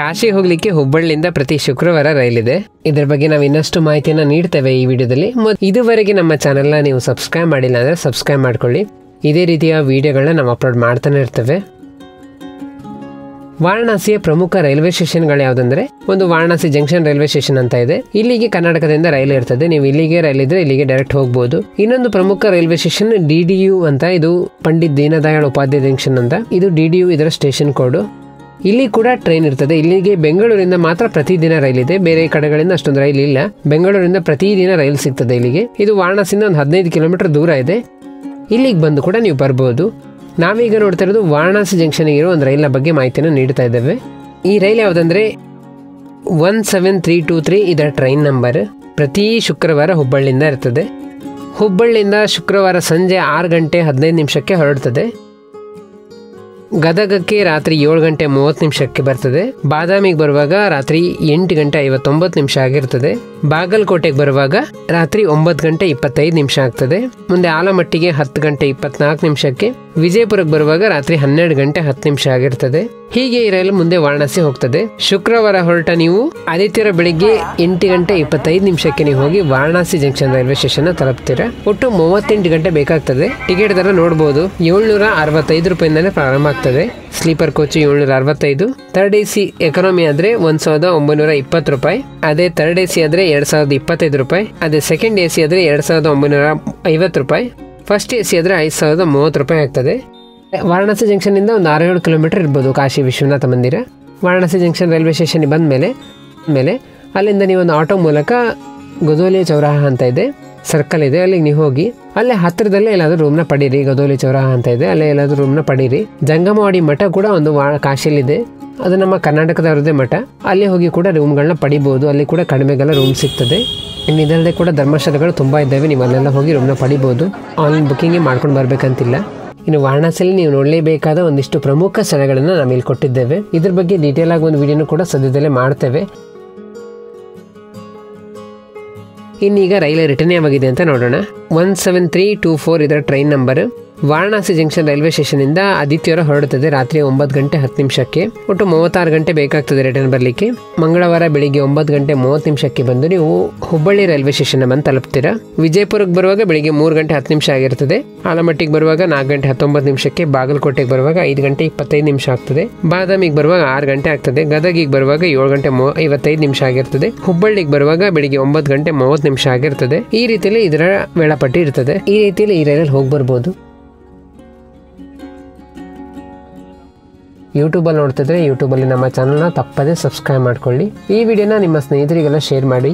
ಕಾಶಿ ಹೋಗ್ಲಿಕ್ಕೆ ಹುಬ್ಬಳ್ಳಿಯಿಂದ ಪ್ರತಿ ಶುಕ್ರವಾರ ರೈಲಿದೆ. ಇದರ ಬಗ್ಗೆ ನಾವು ಇನ್ನಷ್ಟು ಮಾಹಿತಿಯನ್ನು ನೀಡ್ತೇವೆ ಈ ವಿಡಿಯೋದಲ್ಲಿ. ಇದುವರೆಗೆ ನಮ್ಮ ಚಾನೆಲ್ನ ನೀವು ಸಬ್ಸ್ಕ್ರೈಬ್ ಮಾಡಿಲ್ಲ ಅಂದರೆ ಸಬ್ಸ್ಕ್ರೈಬ್ ಮಾಡ್ಕೊಳ್ಳಿ. ಇದೇ ರೀತಿಯ ವಿಡಿಯೋಗಳನ್ನ ನಾವು ಅಪ್ಲೋಡ್ ಮಾಡ್ತಾನೆ ಇರ್ತೇವೆ. ವಾರಣಾಸಿಯ ಪ್ರಮುಖ ರೈಲ್ವೆ ಸ್ಟೇಷನ್ಗಳು ಯಾವುದಂದ್ರೆ, ಒಂದು ವಾರಣಾಸಿ ಜಂಕ್ಷನ್ ರೈಲ್ವೆ ಸ್ಟೇಷನ್ ಅಂತ ಇದೆ. ಇಲ್ಲಿಗೆ ಕರ್ನಾಟಕದಿಂದ ರೈಲು ಇರ್ತದೆ. ನೀವು ಇಲ್ಲಿಗೆ ರೈಲ್ ಇದ್ರೆ ಇಲ್ಲಿಗೆ ಡೈರೆಕ್ಟ್ ಹೋಗ್ಬೋದು. ಇನ್ನೊಂದು ಪ್ರಮುಖ ರೈಲ್ವೆ ಸ್ಟೇಷನ್ DDU ಅಂತ, ಇದು ಪಂಡಿತ್ ದೀನದಯಾಳ್ ಉಪಾಧ್ಯಾಯ ಜಂಕ್ಷನ್ ಅಂತ. ಇದು DDU ಇದರ ಸ್ಟೇಷನ್ ಕೋಡ್. ಇಲ್ಲಿ ಕೂಡ ಟ್ರೈನ್ ಇರ್ತದೆ. ಇಲ್ಲಿಗೆ ಬೆಂಗಳೂರಿಂದ ಮಾತ್ರ ಪ್ರತಿದಿನ ರೈಲ್ ಇದೆ. ಬೇರೆ ಕಡೆಗಳಿಂದ ಅಷ್ಟೊಂದು ರೈಲ್ ಇಲ್ಲ. ಬೆಂಗಳೂರಿಂದ ಪ್ರತಿದಿನ ರೈಲ್ ಸಿಗ್ತದೆ ಇಲ್ಲಿಗೆ. ಇದು ವಾರಣಾಸಿಯಿಂದ ಒಂದು 15 ಕಿಲೋಮೀಟರ್ ದೂರ ಇದೆ. ಇಲ್ಲಿಗೆ ಬಂದು ಕೂಡ ನೀವು ಬರ್ಬೋದು. ನಾವೀಗ ನೋಡ್ತಾ ಇರೋದು ವಾರಣಾಸಿ ಜಂಕ್ಷನ್ಗೆ ಇರೋ ಒಂದು ರೈಲ್ನ ಬಗ್ಗೆ ಮಾಹಿತಿಯನ್ನು ನೀಡ್ತಾ ಇದ್ದೇವೆ. ಈ ರೈಲ್ ಯಾವುದಂದ್ರೆ 17323 ಇದರ ಟ್ರೈನ್ ನಂಬರ್. ಪ್ರತಿ ಶುಕ್ರವಾರ ಹುಬ್ಬಳ್ಳಿಯಿಂದ ಇರ್ತದೆ. ಹುಬ್ಬಳ್ಳಿಯಿಂದ ಶುಕ್ರವಾರ ಸಂಜೆ 6 ಗಂಟೆ 15 ನಿಮಿಷಕ್ಕೆ ಹೊರಡ್ತದೆ. ಗದಗಕ್ಕೆ ರಾತ್ರಿ 7 ಗಂಟೆ 30 ನಿಮಿಷಕ್ಕೆ ಬರ್ತದೆ. ಬಾದಾಮಿಗೆ ಬರುವಾಗ ರಾತ್ರಿ 8 ಗಂಟೆ 59 ನಿಮಿಷ ಆಗಿರ್ತದೆ. ಬಾಗಲಕೋಟೆಗೆ ಬರುವಾಗ ರಾತ್ರಿ 9 ಗಂಟೆ 25 ನಿಮಿಷ ಆಗ್ತದೆ. ಮುಂದೆ ಆಲಮಟ್ಟಿಗೆ 10 ಗಂಟೆ 24 ನಿಮಿಷಕ್ಕೆ, ವಿಜಯಪುರಕ್ಕೆ ಬರುವಾಗ ರಾತ್ರಿ 12 ಗಂಟೆ 10 ನಿಮಿಷ ಆಗಿರ್ತದೆ. ಹೀಗೆ ಈ ರೈಲು ಮುಂದೆ ವಾರಣಾಸಿ ಹೋಗ್ತದೆ. ಶುಕ್ರವಾರ ಹೊರಟ ನೀವು ಆದಿತ್ಯವಾರ ಬೆಳಿಗ್ಗೆ 8 ಗಂಟೆ 25 ನಿಮಿಷಕ್ಕೆ ನೀವು ಹೋಗಿ ವಾರಣಾಸಿ ಜಂಕ್ಷನ್ ರೈಲ್ವೆ ಸ್ಟೇಷನ್ ತಲುಪ್ತೀರಾ. ಒಟ್ಟು 38 ಗಂಟೆ ಬೇಕಾಗ್ತದೆ. ಟಿಕೆಟ್ ದರ ನೋಡಬಹುದು, 765 ರೂಪಾಯಿಂದಾನೇ ಪ್ರಾರಂಭ ಆಗ್ತದೆ. Sleeper coach 765, third AC economy ಆದ್ರೆ 1920 ರೂಪಾಯಿ, ಅದೇ ಥರ್ಡ್ AC ಆದ್ರೆ 2025 ರೂಪಾಯಿ, ಅದೇ ಸೆಕೆಂಡ್ AC ಆದ್ರೆ 2950 ರೂಪಾಯಿ, ಫಸ್ಟ್ AC ಆದ್ರೆ 5030 ರೂಪಾಯಿ ಆಗ್ತದೆ. ವಾರಣಾಸಿ ಜಂಕ್ಷನ್ ಇಂದ ಒಂದು 6-7 ಕಿಲೋಮೀಟರ್ ಇರ್ಬೋದು ಕಾಶಿ ವಿಶ್ವನಾಥ ಮಂದಿರ. ವಾರಣಾಸಿ ಜಂಕ್ಷನ್ ರೈಲ್ವೆ ಸ್ಟೇಷನ್ ಬಂದ ಮೇಲೆ ಅಲ್ಲಿಂದ ನೀವು ಒಂದು ಆಟೋ ಮೂಲಕ ಗೊದೋಲಿ ಚೌರಾಹ ಅಂತ ಇದೆ, ಸರ್ಕಲ್ ಇದೆ, ಅಲ್ಲಿಗೆ ನೀವು ಹೋಗಿ ಅಲ್ಲೇ ಹತ್ತಿರದಲ್ಲೇ ಎಲ್ಲಾದ್ರೂ ರೂಮ್ನ ಪಡೀರಿ. ಗೊದೋಲಿ ಚೌರಾಹ ಅಂತ ಇದೆ, ಅಲ್ಲೇ ಎಲ್ಲಾದ್ರೂ ರೂಮ್ನ ಪಡೀರಿ. ಜಂಗಮವಾಡಿ ಮಠ ಕೂಡ ಒಂದು ಕಾಶಿಯಲ್ಲಿದೆ, ಅದು ನಮ್ಮ ಕರ್ನಾಟಕದವರದೇ ಮಠ. ಅಲ್ಲಿ ಹೋಗಿ ಕೂಡ ರೂಮ್ಗಳನ್ನ ಪಡಿಬಹುದು. ಅಲ್ಲಿ ಕೂಡ ಕಡಿಮೆಗೆಲ್ಲ ರೂಮ್ ಸಿಗ್ತದೆ. ಇನ್ನು ಇದಲ್ಲದೆ ಕೂಡ ಧರ್ಮಸ್ಥಳಗಳು ತುಂಬಾ ಇದ್ದಾವೆ. ನೀವು ಅಲ್ಲೆಲ್ಲ ಹೋಗಿ ರೂಮ್ನ ಪಡಿಬಹುದು. ಆನ್ಲೈನ್ ಬುಕ್ಕಿಂಗ್ ಮಾಡ್ಕೊಂಡು ಬರ್ಬೇಕಂತಿಲ್ಲ. ಇನ್ನು ವಾರಣಾಸಿಯಲ್ಲಿ ನೀವು ನೋಡಲೇಬೇಕಾದ ಒಂದಿಷ್ಟು ಪ್ರಮುಖ ಸ್ಥಳಗಳನ್ನು ನಾವು ಇಲ್ಲಿ ಕೊಟ್ಟಿದ್ದೇವೆ. ಇದ್ರ ಬಗ್ಗೆ ಡೀಟೇಲ್ ಆಗಿ ಒಂದು ವಿಡಿಯೋನು ಕೂಡ ಸದ್ಯದಲ್ಲೇ ಮಾಡ್ತೇವೆ. ಇನ್ನೀಗ ರೈಲು ರಿಟರ್ನ್ ಯಾವಾಗಿದೆ ಅಂತ ನೋಡೋಣ. 17324 ಇದರ train number. Varanasi junction railway station ಇಂದ ಆದಿತ್ಯವಾರ ಹೊರಡುತ್ತದೆ ರಾತ್ರಿ 9 ಗಂಟೆ 10 ನಿಮಿಷಕ್ಕೆ. ಒಟ್ಟು 36 ಗಂಟೆ ಬೇಕಾಗ್ತದೆ ರಿಟರ್ನ್ ಬರಲಿಕ್ಕೆ. ಮಂಗಳವಾರ ಬೆಳಿಗ್ಗೆ 9 ಗಂಟೆ 30 ನಿಮಿಷಕ್ಕೆ ಬಂದು ನೀವು ಹುಬ್ಬಳ್ಳಿ ರೈಲ್ವೆ ಸ್ಟೇಷನ್ ಬಂದು ತಲುಪ್ತೀರಾ. ವಿಜಯಪುರಕ್ಕೆ ಬರುವಾಗ ಬೆಳಿಗ್ಗೆ 3 ಗಂಟೆ 10 ನಿಮಿಷ ಆಗಿರ್ತದೆ. ಆಲಮಟ್ಟಿಗೆ ಬರುವಾಗ 4 ಗಂಟೆ 19 ನಿಮಿಷಕ್ಕೆ, ಬಾಗಲಕೋಟೆಗೆ ಬರುವಾಗ 5 ಗಂಟೆ 25 ನಿಮಿಷ ಆಗ್ತದೆ. ಬಾದಾಮಿಗೆ ಬರುವಾಗ 6 ಗಂಟೆ ಆಗ್ತದೆ. ಗದಗಿಗೆ ಬರುವಾಗ 7 ಗಂಟೆ 55 ನಿಮಿಷ ಆಗಿರ್ತದೆ. ಹುಬ್ಬಳ್ಳಿಗೆ ಬರುವಾಗ ಬೆಳಿಗ್ಗೆ 9 ಗಂಟೆ 30 ನಿಮಿಷ ಆಗಿರ್ತದೆ. ಈ ರೀತಿಯಲ್ಲಿ ಇದರ ವೇಳಾಪಟ್ಟಿ ಇರ್ತದೆ. ಈ ರೀತಿಯಲ್ಲಿ ಈ ರೈಲಲ್ಲಿ ಹೋಗಿ ಬರ್ಬೋದು. ಯೂಟ್ಯೂಬಲ್ಲಿ ನೋಡ್ತಿದ್ರೆ ಯೂಟ್ಯೂಬಲ್ಲಿ ನಮ್ಮ ಚಾನಲ್ನ ತಪ್ಪದೇ ಸಬ್ಸ್ಕ್ರೈಬ್ ಮಾಡ್ಕೊಳ್ಳಿ. ಈ ವಿಡಿಯೋನ ನಿಮ್ಮ ಸ್ನೇಹಿತರಿಗೆಲ್ಲ ಶೇರ್ ಮಾಡಿ.